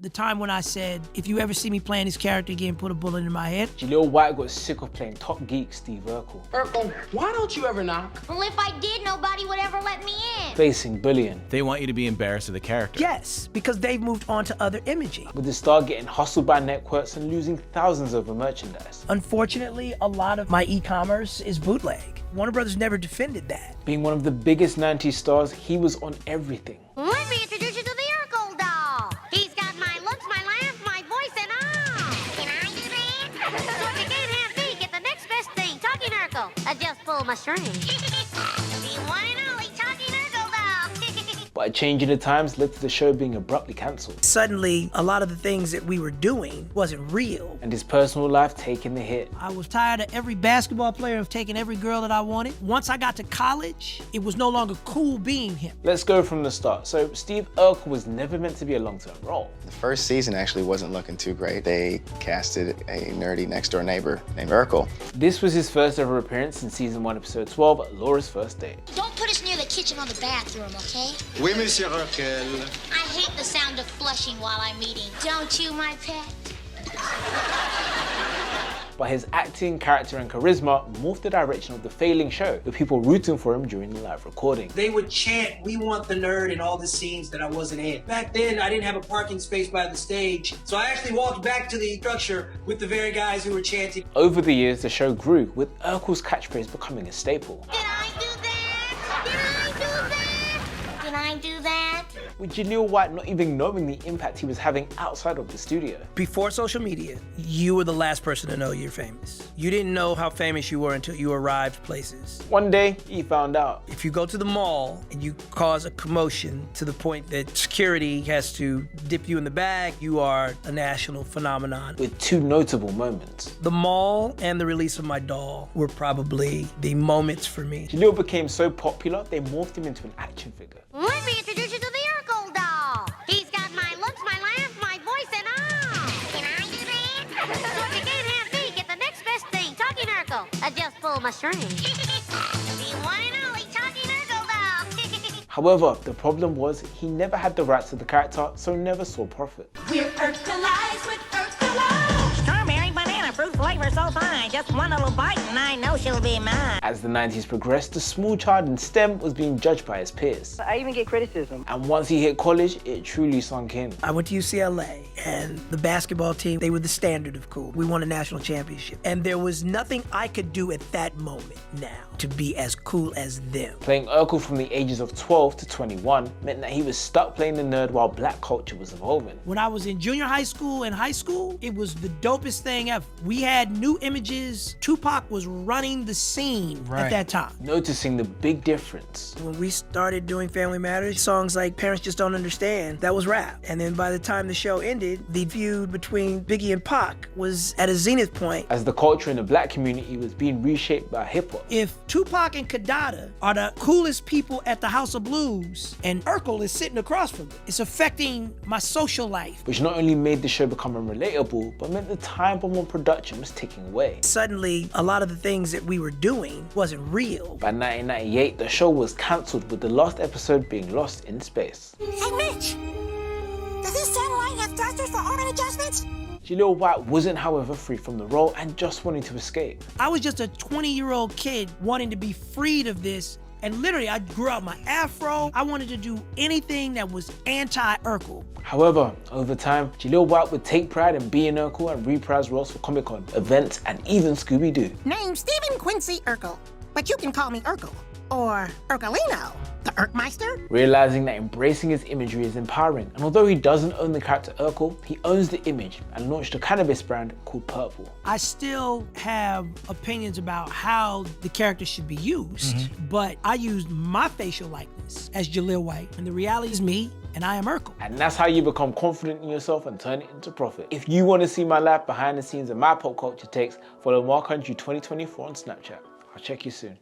The time when I said, if you ever see me playing this character again, put a bullet in my head. Jaleel White got sick of playing top geek Steve Urkel. Urkel, why don't you ever knock? Well, if I did, nobody would ever let me in. Facing bullying. They want you to be embarrassed of the character. Yes, because they've moved on to other imaging. With the star getting hustled by networks and losing thousands over merchandise. Unfortunately, a lot of my e-commerce is bootleg. Warner Brothers never defended that. Being one of the biggest 90s stars, he was on everything. Let me introduce you to the Urkel doll. He's got my looks, my laugh, my voice, and all. Can I do that? So if you can't have me, get the next best thing. Talking Urkel. I just pulled my string. The one and only Talking Urkel doll. But a change in the times led to the show being abruptly cancelled. Suddenly, a lot of the things that we were doing wasn't real. And his personal life taking the hit. I was tired of every basketball player of taking every girl that I wanted. Once I got to college, it was no longer cool being him. Let's go from the start. So Steve Urkel was never meant to be a long-term role. The first season actually wasn't looking too great. They casted a nerdy next-door neighbor named Urkel. This was his first ever appearance in season 1, episode 12, Laura's First Date. Don't put us near the kitchen or the bathroom, okay? Oui, Monsieur Urkel. I hate the sound of flushing while I'm eating. Don't you, my pet? But his acting, character, and charisma morphed the direction of the failing show, with people rooting for him during the live recording. They would chant, "We want the nerd," in all the scenes that I wasn't in. Back then, I didn't have a parking space by the stage, so I actually walked back to the structure with the very guys who were chanting. Over the years, the show grew, with Urkel's catchphrase becoming a staple. Did I do that? Did I do that? Did I do that? With Jaleel White not even knowing the impact he was having outside of the studio. Before social media, you were the last person to know you're famous. You didn't know how famous you were until you arrived places. One day, he found out. If you go to the mall and you cause a commotion to the point that security has to dip you in the bag, you are a national phenomenon. With two notable moments. The mall and the release of my doll were probably the moments for me. Jaleel became so popular, they morphed him into an action figure. Let me introduce you to the Urkel doll. He's got my looks, my laugh, my voice, and all. Can I do that? So if you can't have me, get the next best thing. Talking Urkel. I just pulled my string. The one and only Talking Urkel doll. However, the problem was he never had the rights to the character, so never saw profit. We're Urkelized with Urkel. Strawberry banana fruit flavor so fine. Just one little bite and I know she'll be mine. As the 90s progressed, the small child in STEM was being judged by his peers. I even get criticism. And once he hit college, it truly sunk in. I went to UCLA, and the basketball team, they were the standard of cool. We won a national championship. And there was nothing I could do at that moment now to be as cool as them. Playing Urkel from the ages of 12 to 21 meant that he was stuck playing the nerd while black culture was evolving. When I was in junior high school and high school, it was the dopest thing ever. We had new images. Tupac was running the scene at that time. Noticing the big difference. When we started doing Family Matters, songs like Parents Just Don't Understand, that was rap. And then by the time the show ended, the feud between Biggie and Pac was at a zenith point. As the culture in the black community was being reshaped by hip hop. If Tupac and Kadada are the coolest people at the House of Blues, and Urkel is sitting across from them, it's affecting my social life. Which not only made the show become unrelatable, but meant the time bomb on production was ticking away. Suddenly, a lot of the things that we were doing wasn't real. By 1998, the show was cancelled, with the last episode being lost in space. Hey, Mitch. Does this satellite have thrusters for orbit adjustments? Jaleel White wasn't, however, free from the role and just wanting to escape. I was just a 20-year-old kid wanting to be freed of this. And literally, I grew out my afro. I wanted to do anything that was anti-Urkel. However, over time, Jaleel White would take pride in being Urkel and reprise roles for Comic-Con, events, and even Scooby-Doo. Name's Stephen Quincy Urkel, but you can call me Urkel. Or Urkelino, the Urkmeister. Realizing that embracing his imagery is empowering, and although he doesn't own the character Urkel, he owns the image and launched a cannabis brand called Purple. I still have opinions about how the character should be used, but I used my facial likeness as Jaleel White, and the reality is me, and I am Urkel. And that's how you become confident in yourself and turn it into profit. If you want to see my life behind the scenes of my pop culture takes, follow Markndrew 2024 on Snapchat. I'll check you soon.